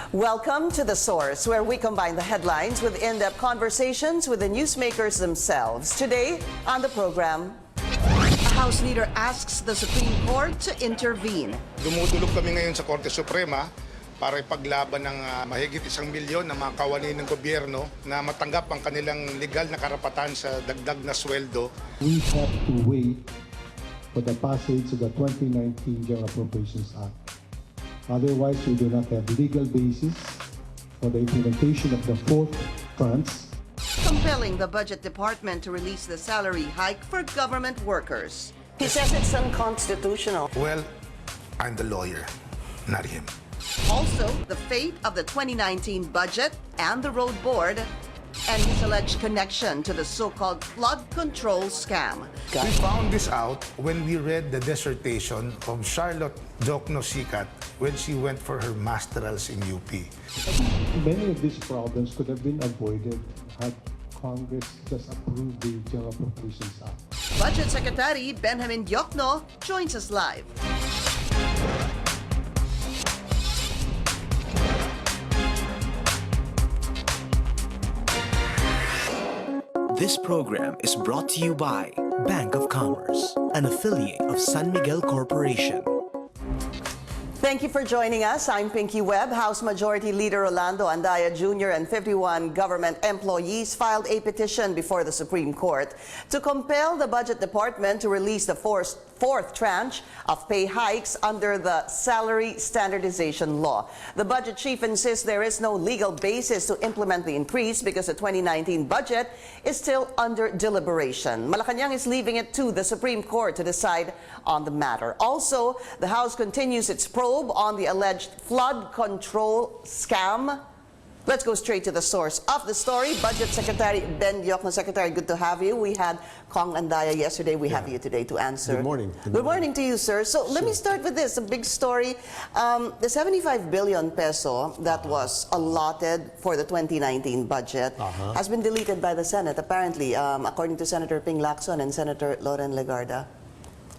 Welcome to The Source, where we combine the headlines with in-depth conversations with the newsmakers themselves. Today on the program, a House leader asks the Supreme Court to intervene. Dumudulog kami ngayon sa Korte Suprema para ipaglaban ng mahigit 1 milyon na mga kawani ng gobyerno na matanggap ang kanilang legal na karapatan sa dagdag na sweldo. We have to wait for the passage of the 2019 General Appropriations Act. Otherwise, we do not have legal basis for the implementation of the fourth tranche. Compelling the Budget Department to release the salary hike for government workers. He says it's unconstitutional. Well, I'm the lawyer, not him. Also, the fate of the 2019 budget and the road board, and his alleged connection to the so-called flood control scam. We found this out when we read the dissertation of Charlotte Diokno when she went for her masterals in UP. Many of these problems could have been avoided had Congress just approved the General Appropriations Act. Budget Secretary Benjamin Diokno joins us live. This program is brought to you by Bank of Commerce, an affiliate of San Miguel Corporation. Thank you for joining us. I'm Pinky Webb. House Majority Leader Rolando Andaya Jr. and 51 government employees filed a petition before the Supreme Court to compel the Budget Department to release the fourth tranche of pay hikes under the Salary Standardization Law. The budget chief insists there is no legal basis to implement the increase because the 2019 budget is still under deliberation. Malacanang is leaving it to the Supreme Court to decide on the matter. Also, the House continues its probe on the alleged flood control scam. Let's go straight to the source of the story. Budget Secretary Ben Diokno. Secretary, good to have you. We had Kong Andaya yesterday. We have you today to answer. Good morning. Good morning to you, sir. So let me start with this, a big story. The 75 billion peso that was allotted for the 2019 budget has been deleted by the Senate, apparently, according to Senator Ping Lacson and Senator Loren Legarda.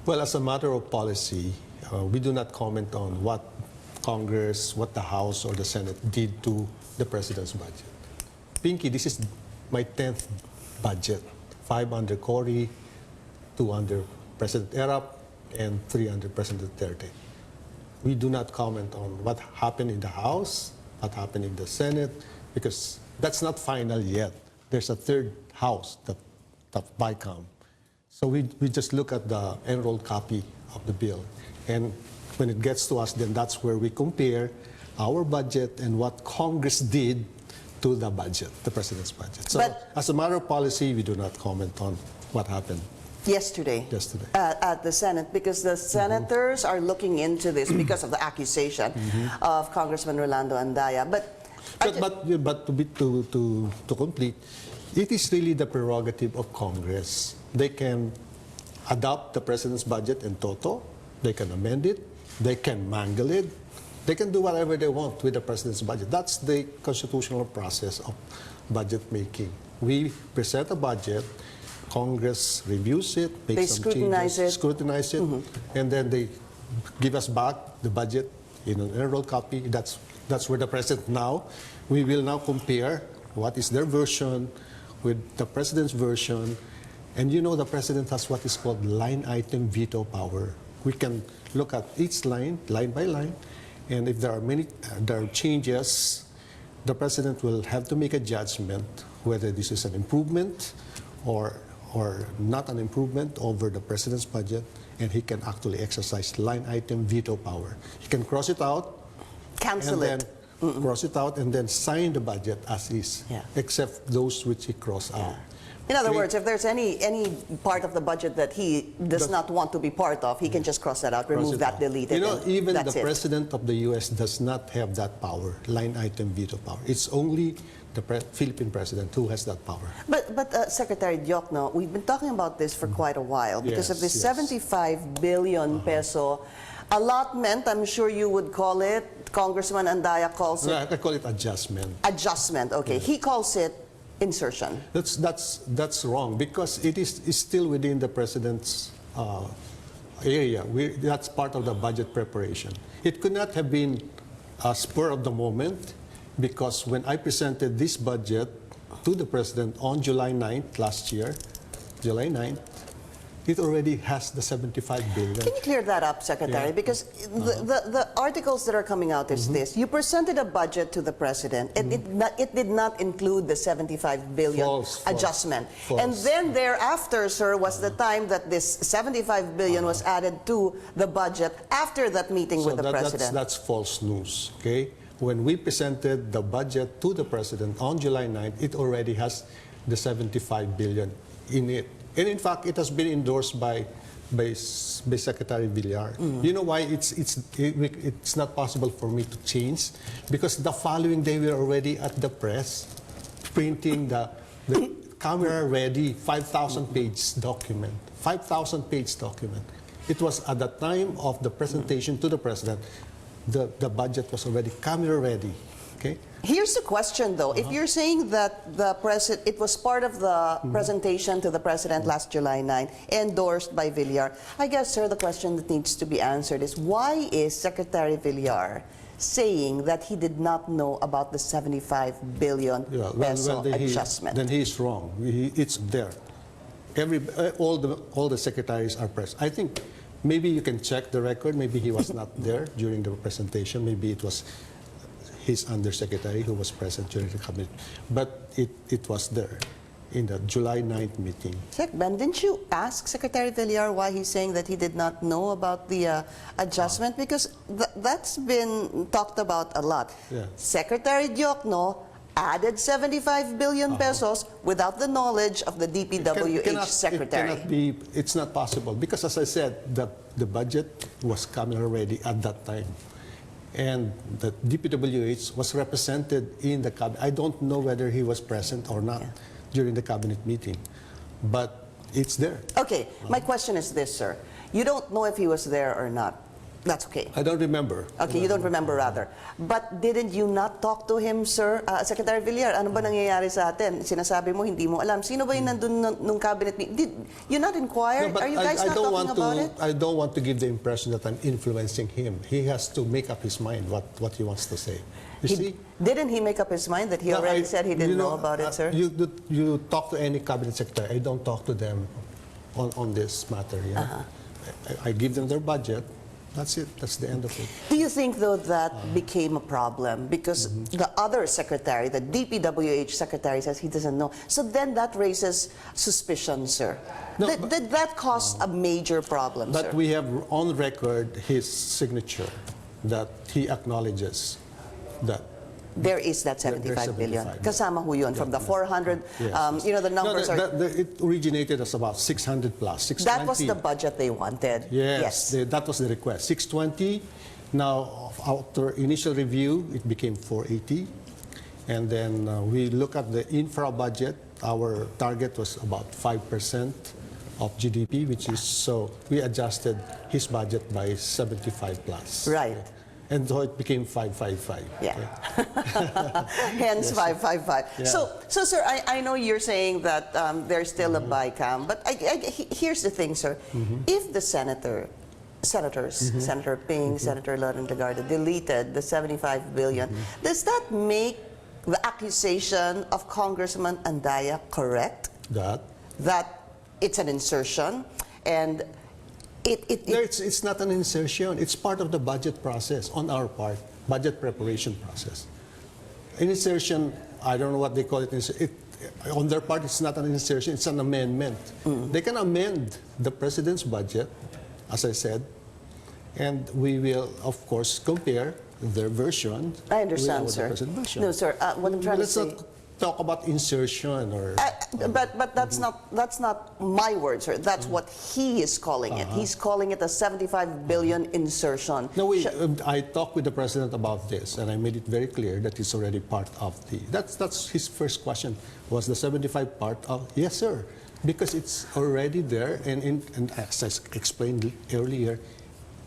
Well, as a matter of policy, we do not comment on what Congress, what the House or the Senate did to the President's budget. Pinky, this is my 10th budget. 5 under Cory, 2 under President Erap, and 3 under President Duterte. We do not comment on what happened in the House, what happened in the Senate, because that's not final yet. There's a third House, the BICAM. So we just look at the enrolled copy of the bill. And when it gets to us, then that's where we compare our budget and what Congress did to the budget, the President's budget. So as a matter of policy, we do not comment on what happened yesterday at the Senate, because the senators are looking into this because of the accusation of Congressman Rolando Andaya. But to complete, it is really the prerogative of Congress. They can adopt the President's budget in toto, they can amend it, they can mangle it, they can do whatever they want with the President's budget. That's the constitutional process of budget making. We present a budget, Congress reviews it, makes some changes, scrutinize it, and then they give us back the budget in an enrolled copy. That's where the President now, we will now compare what is their version with the President's version. And you know the President has what is called line item veto power. We can look at each line by line, and if there are changes, the President will have to make a judgment whether this is an improvement or not an improvement over the President's budget, and he can actually exercise line item veto power. He can cross it out, cancel it, cross it out, and then sign the budget as is, except those which he crossed out. In other words, if there's any part of the budget that he does not want to be part of, he can just cross that out, remove that, delete it. You know, even the President of the U.S. does not have that power, line item veto power. It's only the Philippine President who has that power. But Secretary Diokno, we've been talking about this for quite a while because of this 75 billion peso allotment. I'm sure you would call it, Congressman Andaya calls it. I call it adjustment. Adjustment, okay. He calls it insertion. That's wrong, because it's still within the President's area. That's part of the budget preparation. It could not have been a spur of the moment. because when I presented this budget to the President on July 9th last year, July 9th, it already has the 75 billion. Can you clear that up, Secretary? Yeah. Because the articles that are coming out is this. You presented a budget to the President, and it did not include the 75 billion False. adjustment. False. And then thereafter, sir, was the time that this 75 billion was added to the budget after that meeting with the President. That's false news, okay? When we presented the budget to the President on July 9th, it already has the 75 billion in it. And in fact, it has been endorsed by Secretary Villar. You know why it's not possible for me to change? Because the following day we were already at the press printing the camera-ready 5,000-page document. 5,000-page document. It was at the time of the presentation to the President, the budget was already camera-ready. Okay? Here's the question, though. If you're saying that it was part of the presentation to the President last July 9, endorsed by Villar, I guess, sir, the question that needs to be answered is, why is Secretary Villar saying that he did not know about the 75 billion peso adjustment? Then he's wrong. It's there. All the secretaries are present. I think maybe you can check the record. Maybe he was not there during the presentation. Maybe it was his undersecretary who was present during the cabinet. But it was there in the July 9th meeting. Sec Ben, didn't you ask Secretary Villar why he's saying that he did not know about the adjustment? Because that's been talked about a lot. Yeah. Secretary Diokno added 75 billion pesos without the knowledge of the DPWH secretary. It's not possible because, as I said, the budget was camera ready at that time. And the DPWH was represented in the cabinet. I don't know whether he was present or not during the cabinet meeting, but it's there. Okay, my question is this, sir. You don't know if he was there or not. That's okay. I don't remember. Okay, you don't remember rather. But didn't you not talk to him, sir? Secretary Villar, ano ba nangyayari sa atin? Sinasabi mo, hindi mo alam. Sino ba yung nandun nung cabinet meeting? Did you not inquire? No, but Are you guys not talking about it? I don't want to give the impression that I'm influencing him. He has to make up his mind what he wants to say. You see? Didn't he make up his mind that he already said he didn't know about it, sir? You talk to any cabinet secretary. I don't talk to them on this matter. Yeah? I give them their budget. That's it. That's the end of it. Do you think, though, that became a problem because the other secretary, the DPWH secretary, says he doesn't know? So then that raises suspicion, sir. No, Did that cause a major problem, sir? But we have on record his signature that he acknowledges that. There is that 75 billion. Kasama ho yun from the 400. Yes. You know, the numbers it originated as about 600 plus, 620. That was the budget they wanted. Yes. That was the request. 620. Now, after initial review, it became 480. And then we look at the infra budget. Our target was about 5% of GDP, which is, so we adjusted his budget by 75 plus. Right. And so it became 555. Yeah. Hence 555. Yeah. So sir, I know you're saying that there's still a BICAM, but here's the thing, sir. If the senators, Senator Ping, Senator Loren Legarda, deleted the 75 billion, does that make the accusation of Congressman Andaya correct? That it's an insertion and it's not an insertion. It's part of the budget process on our part, budget preparation process. An insertion, I don't know what they call it. On their part, it's not an insertion, it's an amendment. They can amend the president's budget, as I said, and we will, of course, compare their version. I understand, with sir. the president's version. No, sir. What I'm trying to say. Let's not talk about insertion or. But that's not my word, sir. That's what he is calling it. He's calling it a 75 billion insertion. No, I talked with the president about this, and I made it very clear that it's already part of the. That's his first question. Was the 75 part of? Yes, sir, because it's already there, and as I explained earlier,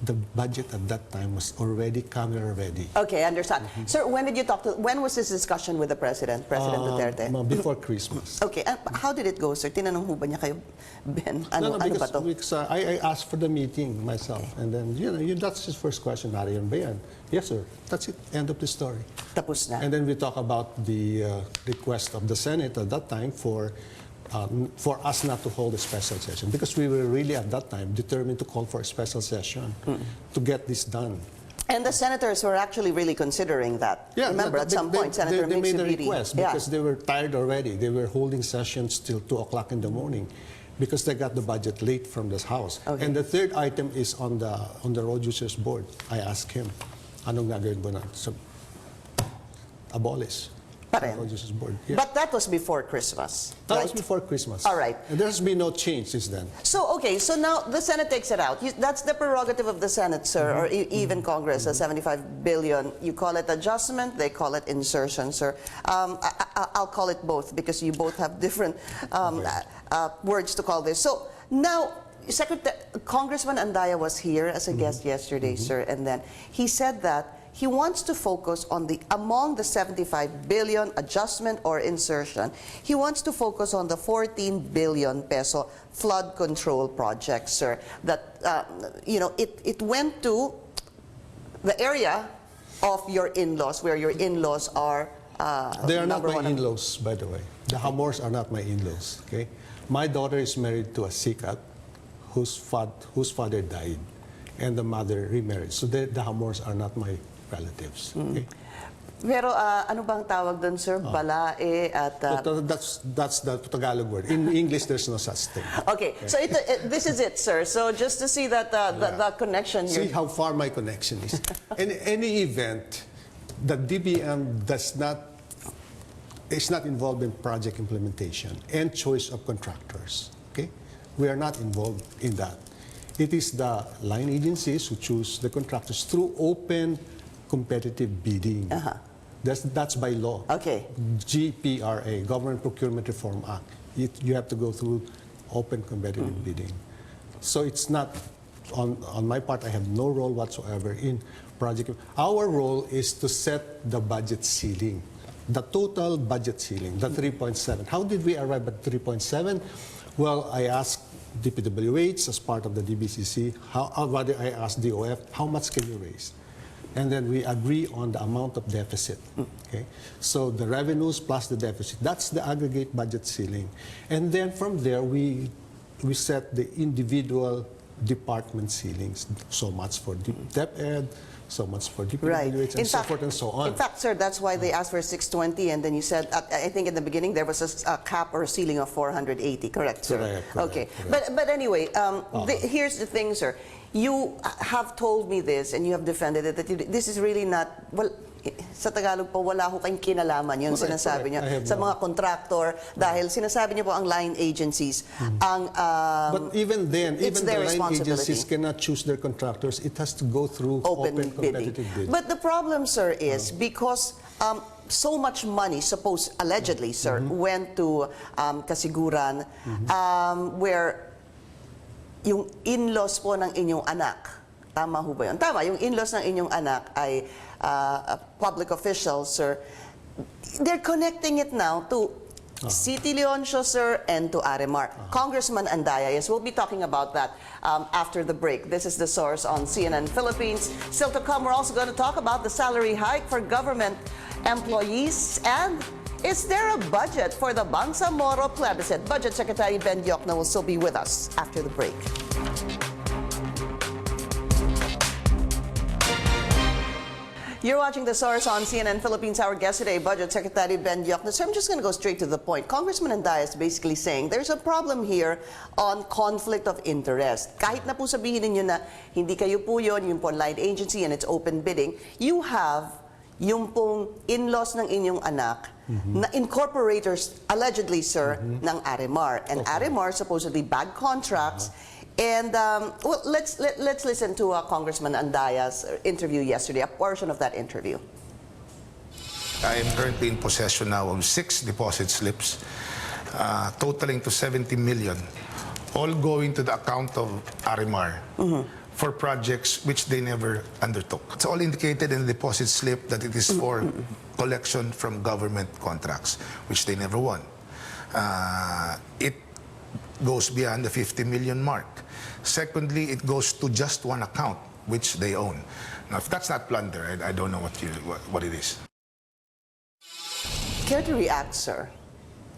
the budget at that time was already camera ready. Okay, understand. Sir, when did you talk to, when was this discussion with the President, President Duterte? Before Christmas. Okay, and how did it go, sir? Tinanong ho ba niya kayo, Ben? Ano ba to? Because I asked for the meeting myself, and then that's his first question. Nariyan ba yan? Yes, sir. That's it. End of the story. Tapos na. And then we talk about the request of the Senate at that time for us not to hold a special session, because we were really at that time determined to call for a special session to get this done. And the senators were actually really considering that. Yeah, remember, at some point, Senator they made a Mitsubiri. request because they were tired already. They were holding sessions till 2 o'clock in the morning because they got the budget late from this House. Okay. And the third item is on the Road Users Board. I asked him, anong gagawin mo na? So, abolish Pa the rin. Road Users Board. Yeah. But that was before Christmas, That right? was before Christmas. All right. And there has been no change since then. So, okay, so now the Senate takes it out. That's the prerogative of the Senate, sir, or even Congress, 75 billion. You call it adjustment, they call it insertion, sir. I'll call it both because you both have different words to call this. So now, Congressman Andaya was here as a guest yesterday, sir, and then he said that he wants to focus on among the 75 billion adjustment or insertion, he wants to focus on the 14 billion peso flood control project, sir. That, it went to the area of your in-laws, where your in-laws are They are not number my one. in-laws, by the way. The Hamors are not my in-laws, okay? My daughter is married to a Sikat whose father died, and the mother remarried. So the Hamors are not my relatives, okay? Pero ano bang tawag doon, sir? Balae at... That's the Tagalog word. In English, there's no such thing. Okay, so this is it, sir. So just to see that the connection here. See how far my connection is. In any event, the DBM is not involved in project implementation and choice of contractors. Okay, we are not involved in that. It is the line agencies who choose the contractors through open competitive bidding. That's by law. Okay. GPRA, Government Procurement Reform Act. You have to go through open competitive bidding. So it's not, on my part, I have no role whatsoever in project. Our role is to set the budget ceiling, the total budget ceiling, the 3.7. How did we arrive at 3.7? Well, I asked DPWH as part of the DBCC, I asked DOF, how much can you raise? And then we agree on the amount of deficit. Okay, so the revenues plus the deficit, that's the aggregate budget ceiling. And then from there, we set the individual department ceilings. So much for DepEd, so much for DPWH, and so forth and so on. In fact, sir, that's why they asked for 620, and then you said, I think in the beginning there was a cap or a ceiling of 480, correct, sir? Correct, okay, correct. But anyway, here's the thing, sir. You have told me this, and you have defended it, that this is really not, well, sa Tagalog po, wala ho kayong kinalaman yung Correct, sinasabi niyo correct. sa mga contractor, dahil sinasabi niyo po ang line agencies, ang But even then, it's even their the line responsibility. agencies cannot choose their contractors. It has to go through open competitive bidding. But the problem, sir, is because so much money, allegedly, sir, went to Kasiguran, where yung in-laws po ng inyong anak, tama ho ba yun? Tama, yung in-laws ng inyong anak ay public officials, sir. They're connecting it now to City Leoncio, sir, and to Arimar. Congressman Andaya, yes, we'll be talking about that after the break. This is The Source on CNN Philippines. Still to come, we're also going to talk about the salary hike for government employees, and is there a budget for the Bangsamoro plebiscite? Budget Secretary Ben Diokno will still be with us after the break. You're watching The Source on CNN Philippines. Our guest today, Budget Secretary Ben Diokno. So I'm just going to go straight to the point. Congressman Andaya is basically saying there's a problem here on conflict of interest. Kahit na po sabihin ninyo na hindi kayo po yun, yung po line agency and it's open bidding, you have yung pong in-laws ng inyong anak na incorporators, allegedly, sir, ng Arimar. And Arimar supposedly bad contracts. And well, let's listen to Congressman Andaya's interview yesterday, a portion of that interview. I am currently in possession now of 6 deposit slips, totaling to 70 million, all going to the account of Arimar. for projects which they never undertook. It's all indicated in the deposit slip that it is for collection from government contracts, which they never won. It goes beyond the 50 million mark. Secondly, it goes to just one account, which they own. Now, if that's not plunder, I don't know what it is. Care to react, sir?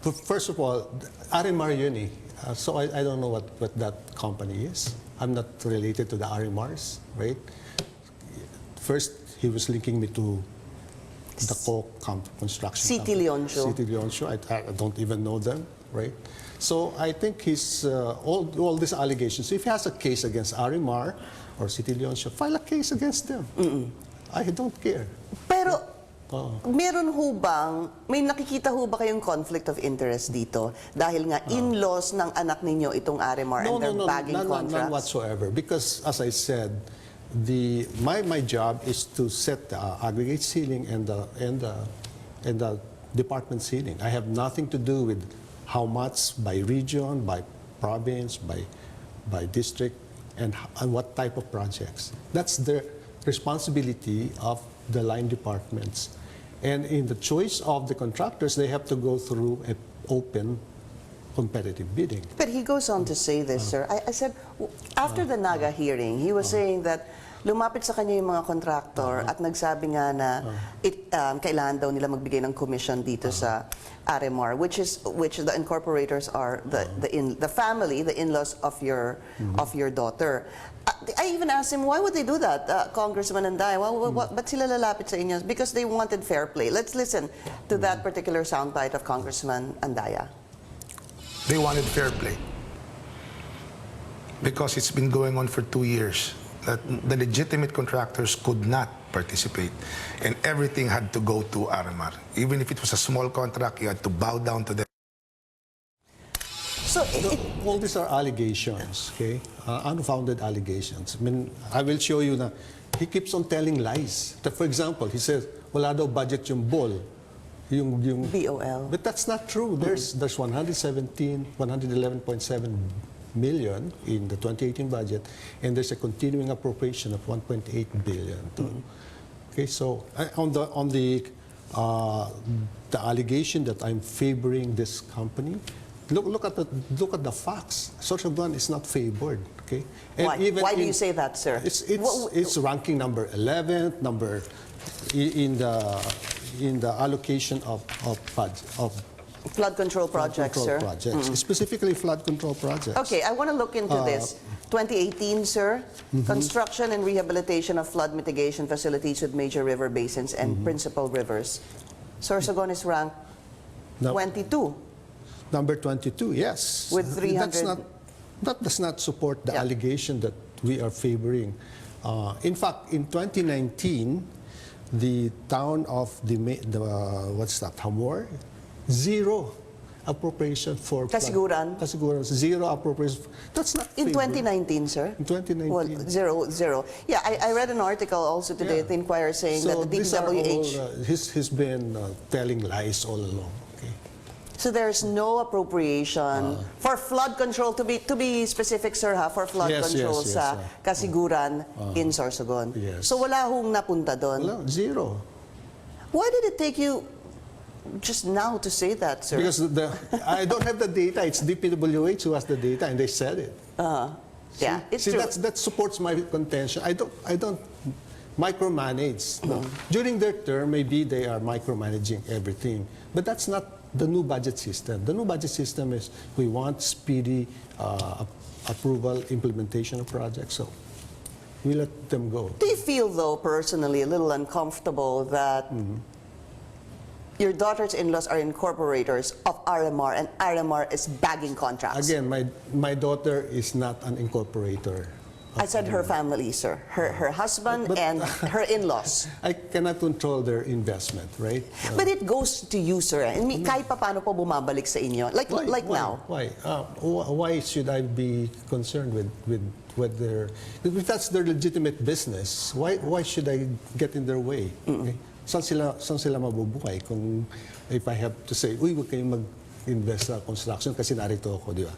First of all, Arimar yun eh. So I don't know what that company is. I'm not related to the Arimars, right? First, he was linking me to the construction City company. Leoncio. City Leoncio. I don't even know them, right? So I think he's, all these allegations, if he has a case against Arimar or City Leoncio, file a case against them. I don't care. Pero, meron ho bang, may nakikita ho ba kayong conflict of interest dito? Dahil nga in-laws ng anak ninyo itong Arimar and they're bagging contracts? None whatsoever. Because as I said, my job is to set the aggregate ceiling and the department ceiling. I have nothing to do with how much by region, by province, by district, and what type of projects. That's the responsibility of the line departments. And in the choice of the contractors, they have to go through an open competitive bidding. But he goes on to say this, sir. I said, after the Naga hearing, he was saying that lumapit sa kanya yung mga contractor at nagsabi nga na kailangan daw nila magbigay ng commission dito sa Arimar, which the incorporators are the family, the in-laws of your daughter. I even asked him, why would they do that, Congressman Anday? Ba't sila lalapit sa inyo? Because they wanted fair play. Let's listen to that particular soundbite of Congressman Andaya. They wanted fair play because it's been going on for 2 years. That the legitimate contractors could not participate, and everything had to go to Arimar. Even if it was a small contract, you had to bow down to them. So All these are allegations, okay? Unfounded allegations. I mean, I will show you na he keeps on telling lies. For example, he says, wala daw budget yung BOL. Yung BOL. But that's not true. There's 111.7 million in the 2018 budget, and there's a continuing appropriation of 1.8 billion. Okay, so on the allegation that I'm favoring this company, look at the facts. Sorsogon is not favored. Okay, and why do you say that, sir? It's ranking number 11th, number in the allocation of flood control projects, sir. Specifically flood control projects. Okay, I want to look into this. 2018, sir, construction and rehabilitation of flood mitigation facilities with major river basins and principal rivers. Sorsogon is ranked 22. Number 22, yes. With 300. That does not support the allegation that we are favoring. In fact, in 2019, the town of what's that, Hamor, zero appropriation for Kasiguran. Kasiguran, zero appropriation. That's not In favored. 2019, sir? In 2019. Well, zero. Yeah, I read an article also today at the Inquirer saying So that the these are DPWH... all, he's been telling lies all along. Okay. So there's no appropriation for flood control, to be specific, sir, for flood control sa Kasiguran in Sorsogon. Yes. So wala hong napunta doon? Wala, zero. Why did it take you just now to say that, sir? Because I don't have the data. It's DPWH who has the data, and they said it. Yeah, it's See, true. that supports my contention. I don't micromanage. No. During their term, maybe they are micromanaging everything, but that's not the new budget system. The new budget system is we want speedy approval, implementation of projects. So we let them go. Do you feel, though, personally, a little uncomfortable that your daughter's in-laws are incorporators of RMR and RMR is bagging contracts? Again, my daughter is not an incorporator. I said her family, sir. Her husband and her in-laws. I cannot control their investment, right? But it goes to you, sir. I mean, kahit pa paano po bumabalik sa inyo. Like now. Why? Why should I be concerned with their... If that's their legitimate business, why should I get in their way? Okay? Saan sila mabubuhay kung if I have to say, uy, huwag kayong invest sa construction kasi narito ako, di ba?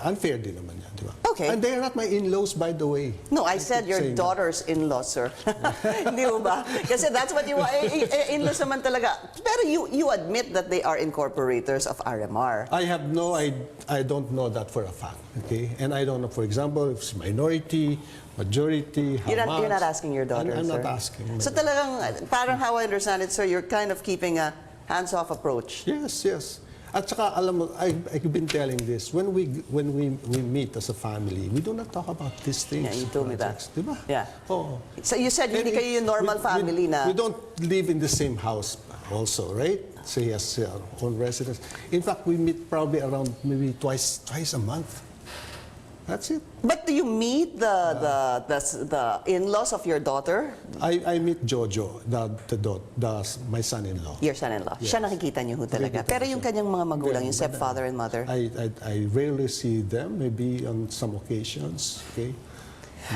Unfair din naman yan, di ba? Okay. And they are not my in-laws, by the way. No, I said keep your saying that. daughter's in-law, sir. Hindi mo ba? Kasi that's what you want. In-laws naman talaga. Pero you admit that they are incorporators of RMR. I have no, I don't know that for a fact, okay? And I don't know, for example, if it's minority, majority, how much. You're not asking your daughter, I'm sir? not asking. So talagang, parang how I understand it, sir, you're kind of keeping a hands-off approach. Yes, yes. At saka, alam mo, I've been telling this, when we meet as a family, we do not talk about these things. Yeah, you told me that. Di ba? Yeah. Oo. So you said hindi kayo yung normal family na... We don't live in the same house also, right? So he has our own residence. In fact, we meet probably around maybe twice a month. That's it. But do you meet the in-laws of your daughter? I meet Jojo, my son-in-law. Your son-in-law. Yes. Siya nakikita niyo ho talaga. Pero yung kanyang mga magulang, yung stepfather and mother? I rarely see them, maybe on some occasions. Okay.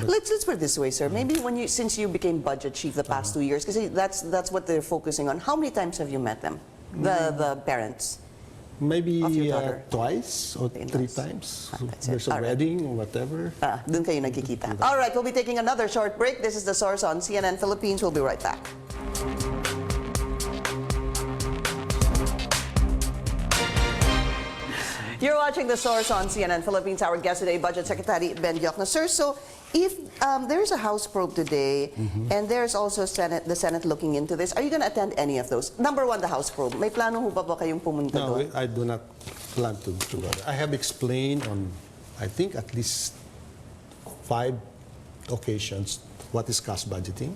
Let's put it this way, sir. Maybe since you became budget chief the past 2 years, because that's what they're focusing on. How many times have you met them, the parents? Maybe Of your daughter? Twice or The 3 in-laws. times. That's it. There's a All right. wedding or whatever. Doon kayo nagkikita. All right, we'll be taking another short break. This is The Source on CNN Philippines. We'll be right back. You're watching The Source on CNN Philippines. Our guest today, Budget Secretary Benjamin Diokno. Sir, so if there's a House probe today, and there's also the Senate looking into this, are you going to attend any of those? Number one, the House probe. May plano ho ba kayong pumunta No, doon? I do not plan to go there. I have explained on, I think, at least 5 occasions what is cost budgeting.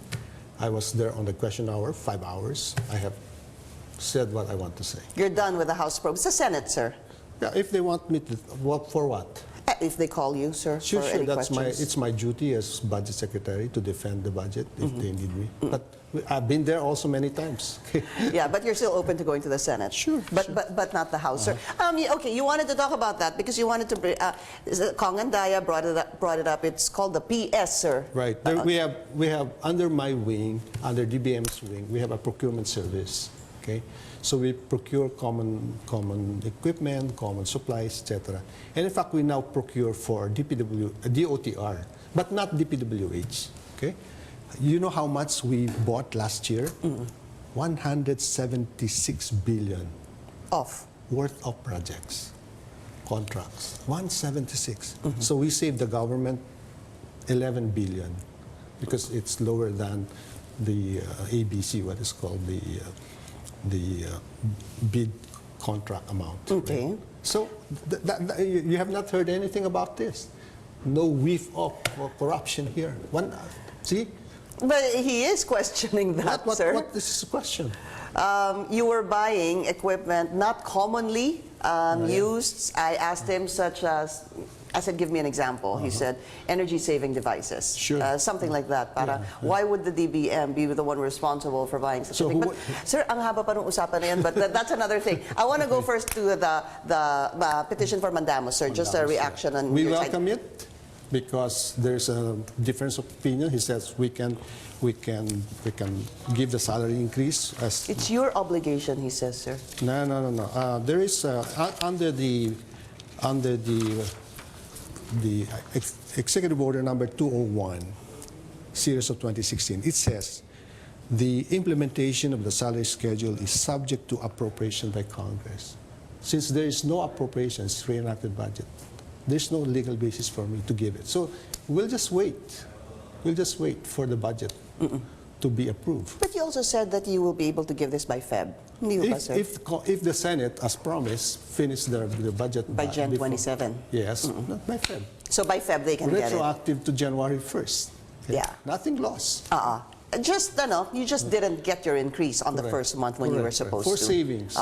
I was there on the question hour, 5 hours. I have said what I want to say. You're done with the House probe. It's the Senate, sir. Yeah, if they want me to, for what? If they call you, sir, Sure, for sure. any That's questions. it's my duty as budget secretary to defend the budget if they need me. But I've been there also many times. Yeah, but you're still open to going to the Senate. Sure, But not the House, sir. Okay, you wanted to talk about that because you wanted to bring, Kong and Daya brought it up. It's called the PS, sir. Right. There, we have under my wing, under DBM's wing, we have a procurement service. Okay. So we procure common equipment, common supplies, etc. And in fact, we now procure for DOTR, but not DPWH. Okay. You know how much we bought last year? 176 billion Off. worth of projects, contracts. 176. So we saved the government 11 billion because it's lower than the ABC, what is called the bid contract amount. Okay. Right? So you have not heard anything about this. No whiff of corruption here. See? But he is questioning that, sir. What is the question? You were buying equipment not commonly used. I asked him such as, I said, give me an example. He said, energy-saving devices. Sure. Something like that. Para, why would the DBM be the one responsible for buying such a thing? But, sir, ang haba pa ng usapan na yan, but that's another thing. I want to go first to the petition for mandamus, sir. Just a reaction on We your side. welcome it because there's a difference of opinion. He says we can give the salary increase as It's your obligation, he says, sir. no. There is under the Executive Order number 201, series of 2016. It says the implementation of the salary schedule is subject to appropriation by Congress. Since there is no appropriation, it's reenacted budget. There's no legal basis for me to give it. So we'll just wait. We'll just wait for the budget to be approved. But you also said that you will be able to give this by Feb. Hindi ba, sir? If the Senate, as promised, finish the budget By Jan before- 27. Yes, not by Feb. So by Feb, they can get it. Retroactive to January 1st. Okay? Yeah. Nothing lost. You just didn't get your increase on the Correct. first month when you were Correct, supposed for to. savings.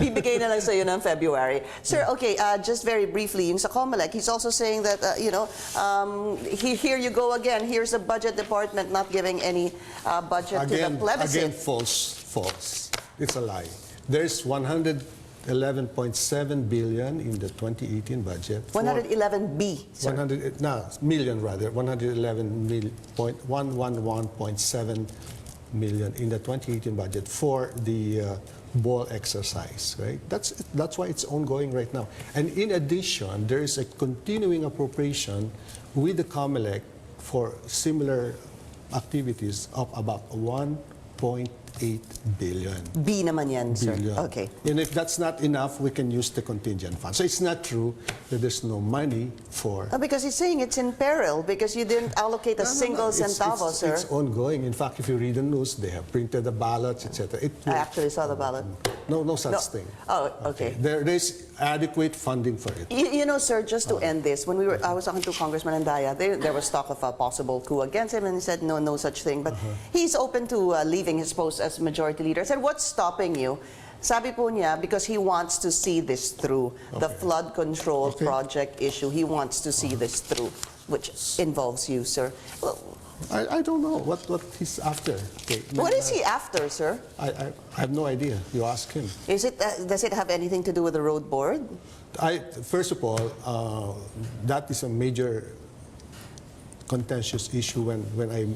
Bibigay na lang sa'yo ng February. Sir, okay, just very briefly, yung sa COMELEC, he's also saying that, here you go again. Here's the budget department not giving any budget to the plebiscite. Again, false. It's a lie. There's 111.7 billion in the 2018 budget. 111B, sir. 111.7 million in the 2018 budget for the ball exercise, right? That's why it's ongoing right now. And in addition, there is a continuing appropriation with the COMELEC for similar activities of about 1.8 billion. B naman yan, sir. Billion. Okay. And if that's not enough, we can use the contingent fund. So it's not true that there's no money for... Because he's saying it's in peril because you didn't allocate a single centavo, sir. It's ongoing. In fact, if you read the news, they have printed the ballots, etc. I actually saw the ballot. No such thing. Oh, okay. There's adequate funding for it. You know, sir, just to end this, when I was talking to Congressman Andaya, there was talk of a possible coup against him, and he said no such thing. But he's open to leaving his post as majority leader. I said, what's stopping you? Sabi po niya, because he wants to see this through. The flood control project issue, he wants to see this through, which involves you, sir. Well, I don't know what he's after. Okay. what is he after, sir? I have no idea. You ask him. Does it have anything to do with the road board? First of all, that is a major contentious issue when I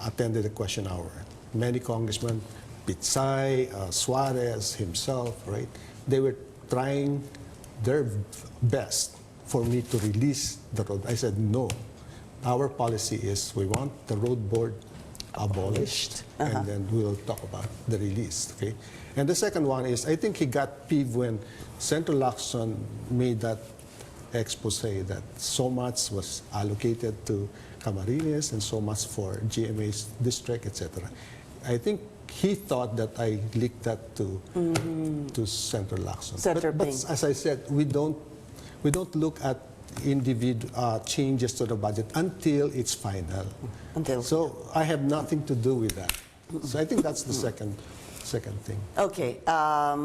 attended the question hour. Many congressmen, Pitsay, Suarez himself, right? They were trying their best for me to release the road. I said no. Our policy is we want the road board abolished, and then we'll talk about the release. Okay. And the second one is I think he got peeved when Senator Lacson made that expose that so much was allocated to Camarines and so much for GMA's district, etc. I think he thought that I leaked that to Senator Lacson. But as I said, we don't look at individual changes to the budget until it's final. So I have nothing to do with that. So I think that's the second thing. Okay.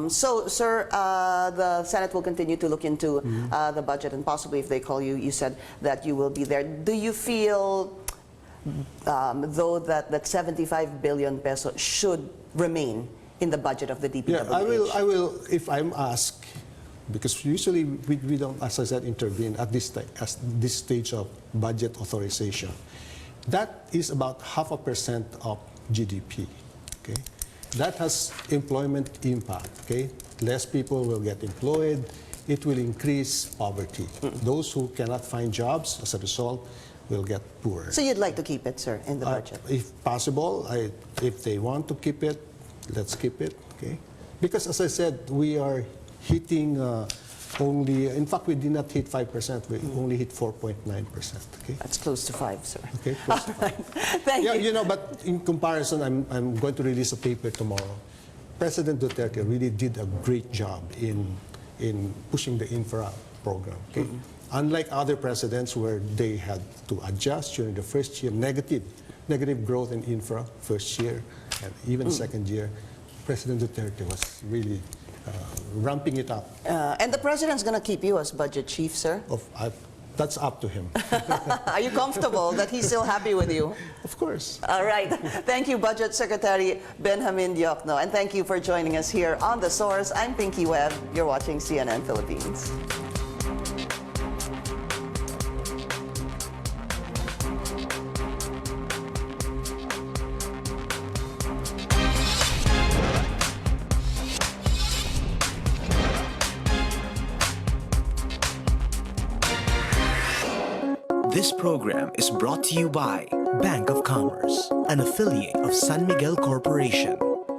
So, sir, the Senate will continue to look into the budget, and possibly if they call you, you said that you will be there. Do you feel, though, that 75 billion peso should remain in the budget of the DPWH? Yeah, I will, if I'm asked, because usually we don't, as I said, intervene at this stage of budget authorization. That is about 0.5% of GDP. Okay, that has employment impact. Okay, less people will get employed. It will increase poverty. Those who cannot find jobs as a result will get poorer. So you'd like to keep it, sir, in the budget? If possible, if they want to keep it, let's keep it. Okay, because as I said, we are hitting only, in fact, we did not hit 5%, we only hit 4.9%. Okay? That's close to 5, sir. Okay, close to 5. Thank you. You know, but in comparison, I'm going to release a paper tomorrow. President Duterte really did a great job in pushing the infra program. Okay? Unlike other presidents where they had to adjust during the first year, negative growth in infra first year and even second year, President Duterte was really ramping it up. And the president's going to keep you as budget chief, sir? That's up to him. Are you comfortable that he's still happy with you? Of course. All right. Thank you, Budget Secretary Benjamin Diokno. And thank you for joining us here on The Source. I'm Pinky Webb. You're watching CNN Philippines. This program is brought to you by Bank of Commerce, an affiliate of San Miguel Corporation.